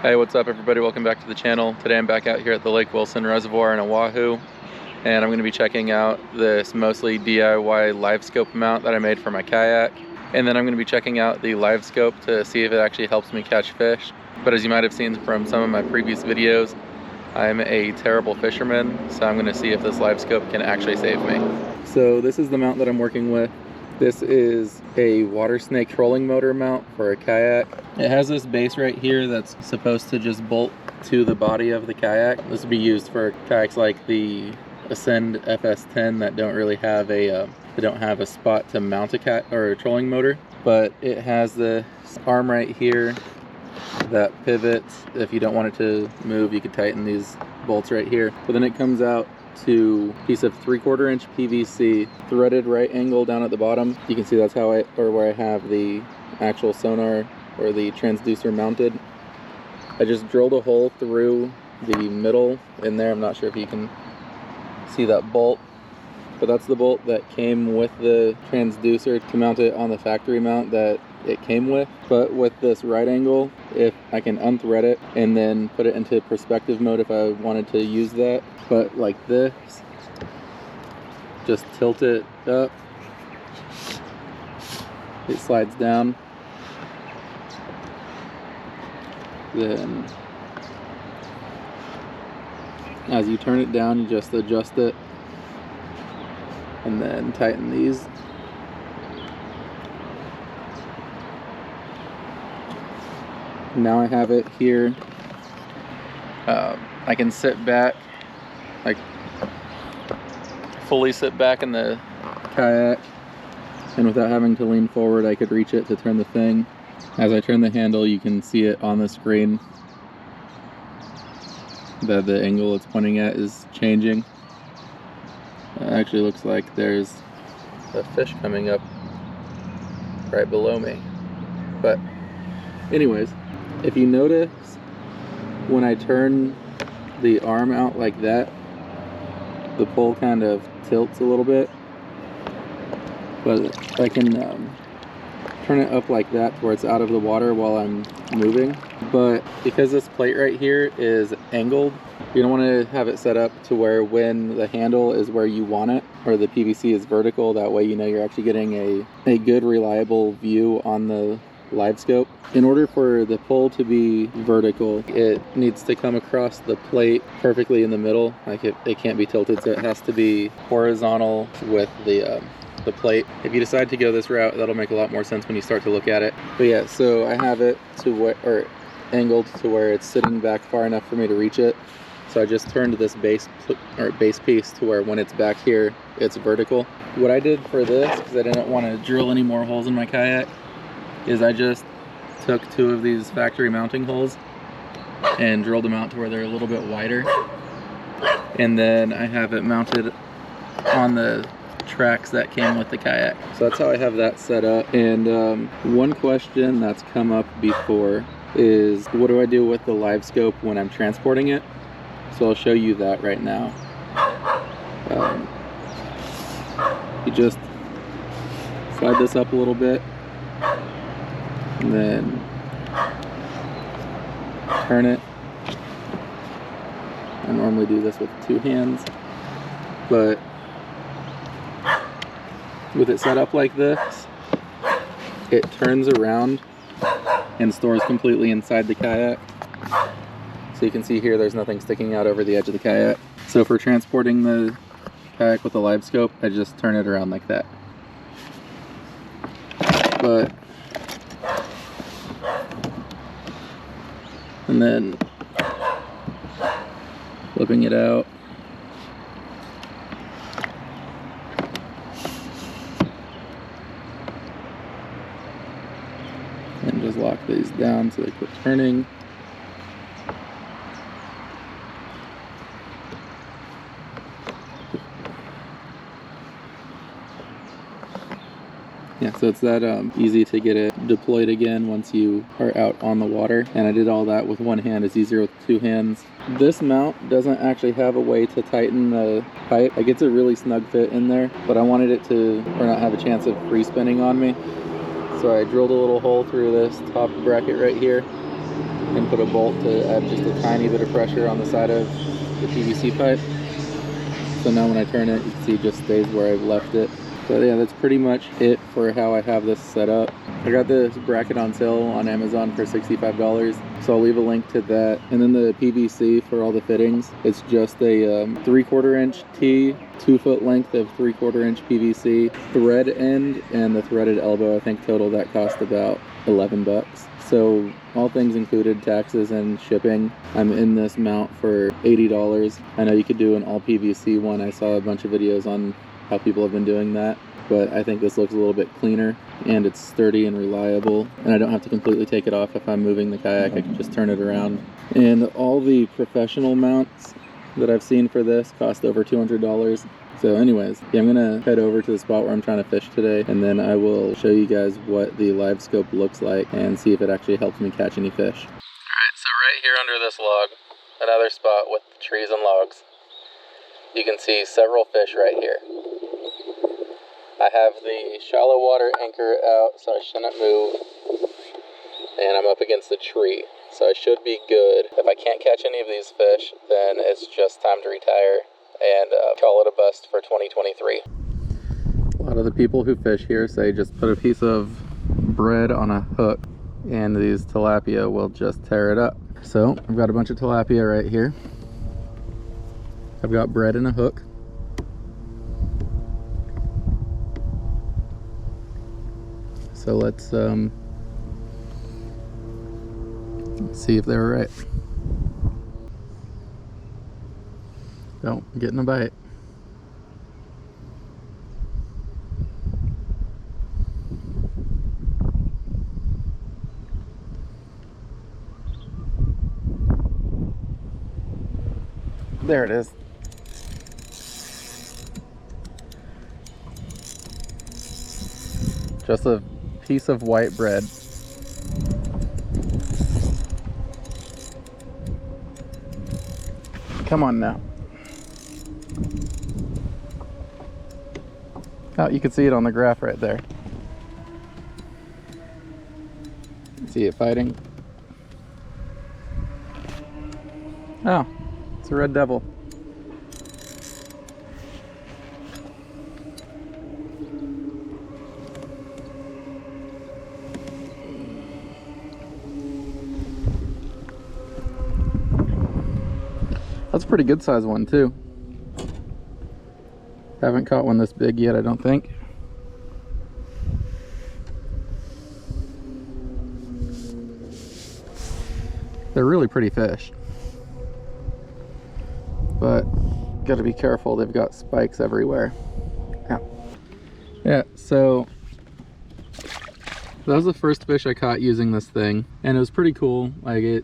Hey, what's up everybody? Welcome back to the channel. Today I'm back out here at the Lake Wilson Reservoir in Oahu, and I'm going to be checking out this mostly DIY live scope mount that I made for my kayak. And then I'm going to be checking out the live scope to see if it actually helps me catch fish. But as you might have seen from some of my previous videos, I'm a terrible fisherman, so I'm going to see if this live scope can actually save me. So this is the mount that I'm working with. This is a water snake trolling motor mount for a kayak. It has this base right here that's supposed to just bolt to the body of the kayak. This would be used for kayaks like the Ascend FS10 that don't really have a spot to mount a trolling motor. But it has the arm right here that pivots. If you don't want it to move, you could tighten these bolts right here. But then it comes out to a piece of 3/4 inch PVC threaded right angle down at the bottom. You can see that's how where I have the actual sonar or the transducer mounted. I just drilled a hole through the middle in there. I'm not sure if you can see that bolt, but that's the bolt that came with the transducer to mount it on the factory mount that it came with. But with this right angle, if I can unthread it and then put it into perspective mode if I wanted to use that. But like this, just tilt it up, it slides down, then as you turn it down, you just adjust it and then tighten these. Now I have it here. I can sit back, like fully sit back in the kayak, and without having to lean forward, I could reach it to turn the thing. As I turn the handle, you can see it on the screen that the angle it's pointing at is changing. It actually looks like there's a fish coming up right below me. But anyways, if you notice, when I turn the arm out like that, the pole kind of tilts a little bit, but I can turn it up like that to where it's out of the water while I'm moving. But because this plate right here is angled, you don't want to have it set up to where when the handle is where you want it, or the PVC is vertical. That way you know you're actually getting a good reliable view on the live scope. In order for the pole to be vertical, it needs to come across the plate perfectly in the middle. Like it can't be tilted, so it has to be horizontal with the plate. If you decide to go this route, that'll make a lot more sense when you start to look at it. But yeah, so I have it to where, angled to where it's sitting back far enough for me to reach it. So I just turned this base piece to where when it's back here, it's vertical. What I did for this, because I didn't want to drill any more holes in my kayak, is I just took 2 of these factory mounting holes and drilled them out to where they're a little bit wider. And then I have it mounted on the tracks that came with the kayak. So that's how I have that set up. And one question that's come up before is, what do I do with the live scope when I'm transporting it? So I'll show you that right now. You just slide this up a little bit and then turn it. I normally do this with 2 hands, but with it set up like this, it turns around and stores completely inside the kayak. So you can see here there's nothing sticking out over the edge of the kayak. So for transporting the kayak with a live scope, I just turn it around like that. And then flipping it out. And just lock these down so they quit turning. Yeah, so it's that easy to get it deployed again once you are out on the water. And I did all that with 1 hand. It's easier with 2 hands. This mount doesn't actually have a way to tighten the pipe. Like, it's a really snug fit in there, but I wanted it to not have a chance of free spinning on me. So I drilled a little hole through this top bracket right here and put a bolt to add just a tiny bit of pressure on the side of the PVC pipe. So now when I turn it, you can see it just stays where I've left it. So yeah, that's pretty much it for how I have this set up. I got this bracket on sale on Amazon for $65, so I'll leave a link to that. And then the PVC for all the fittings, it's just a 3/4 inch T, 2 foot length of 3/4 inch PVC, thread end, and the threaded elbow. I think total that cost about 11 bucks. So all things included, taxes and shipping, I'm in this mount for $80. I know you could do an all PVC one. I saw a bunch of videos on how people have been doing that, but I think this looks a little bit cleaner, and it's sturdy and reliable, and I don't have to completely take it off if I'm moving the kayak. I can just turn it around. And all the professional mounts that I've seen for this cost over $200. So anyways, yeah, I'm gonna head over to the spot where I'm trying to fish today, and then I will show you guys what the Live Scope looks like and see if it actually helps me catch any fish. Alright, so right here under this log, another spot with trees and logs, you can see several fish right here. I have the shallow water anchor out, so I shouldn't move, and I'm up against a tree, so I should be good. If I can't catch any of these fish, then it's just time to retire and call it a bust for 2023. A lot of the people who fish here say just put a piece of bread on a hook and these tilapia will just tear it up. So I've got a bunch of tilapia right here. I've got bread and a hook. So let's see if they were right. Oh, getting a bite. There it is. Just a piece of white bread. Come on now. Oh, you can see it on the graph right there. See it fighting? Oh, it's a red devil. That's a pretty good size one too. Haven't caught one this big yet, I don't think. They're really pretty fish, but gotta be careful, they've got spikes everywhere. Yeah, so that was the first fish I caught using this thing, and it was pretty cool. Like,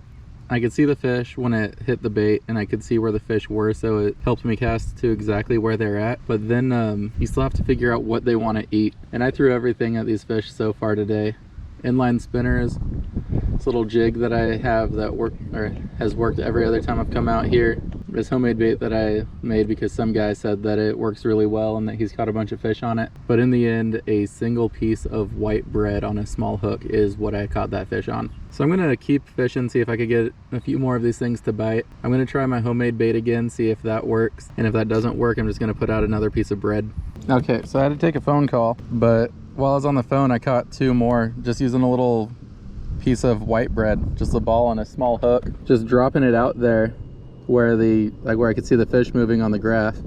I could see the fish when it hit the bait, and I could see where the fish were, so it helped me cast to exactly where they're at. But then you still have to figure out what they want to eat, and I threw everything at these fish so far today. Inline spinners, this little jig that I have that has worked every other time I've come out here. This homemade bait that I made because some guy said that it works really well and that he's caught a bunch of fish on it. But in the end, a single piece of white bread on a small hook is what I caught that fish on. So I'm gonna keep fishing, see if I could get a few more of these things to bite. I'm gonna try my homemade bait again, see if that works. And if that doesn't work, I'm just gonna put out another piece of bread. Okay, so I had to take a phone call, but while I was on the phone, I caught two more just using a little piece of white bread, just a ball on a small hook, just dropping it out there where I could see the fish moving on the graph.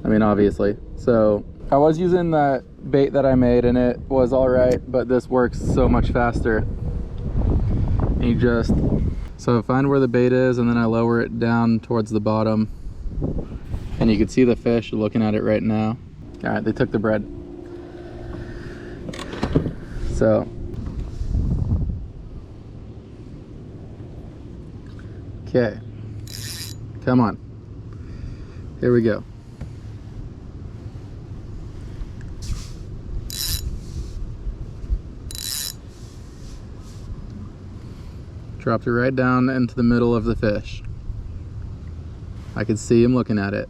I mean, obviously. So I was using that bait that I made and it was all right, but this works so much faster. So I find where the bait is and then I lower it down towards the bottom, and you can see the fish looking at it right now. All right, they took the bread. So okay, come on, here we go. Dropped it right down into the middle of the fish. I could see him looking at it.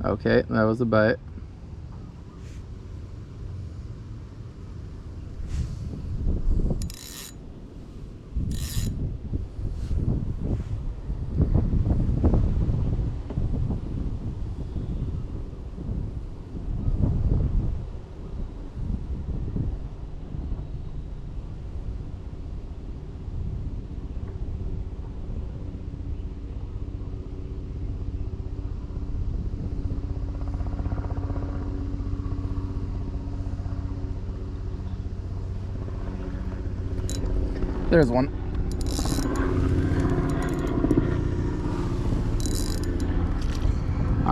Okay, that was a bite. There's one.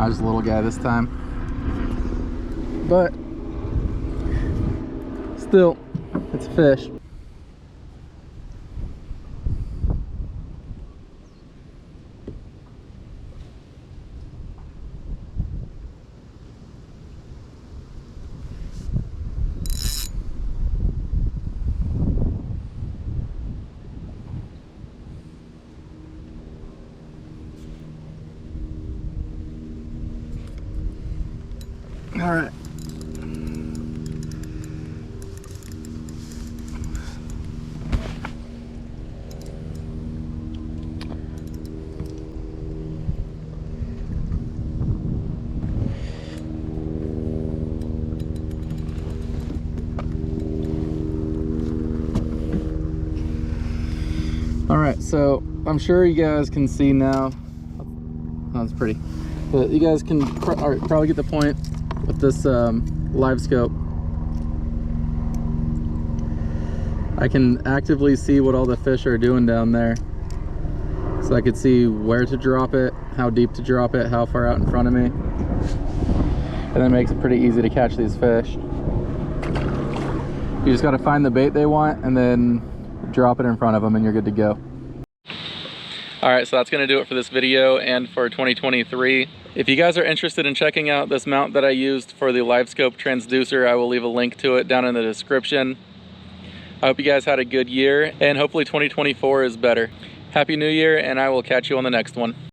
Just a little guy this time. But still, it's a fish. All right. All right, so I'm sure you guys can see now. Oh, that's pretty. But you guys can probably get the point with this live scope. I can actively see what all the fish are doing down there. So I could see where to drop it, how deep to drop it, how far out in front of me. And that makes it pretty easy to catch these fish. You just gotta find the bait they want and then drop it in front of them and you're good to go. All right, so that's gonna do it for this video and for 2023. If you guys are interested in checking out this mount that I used for the Live Scope transducer, I will leave a link to it down in the description. I hope you guys had a good year and hopefully 2024 is better. Happy New Year, and I will catch you on the next one.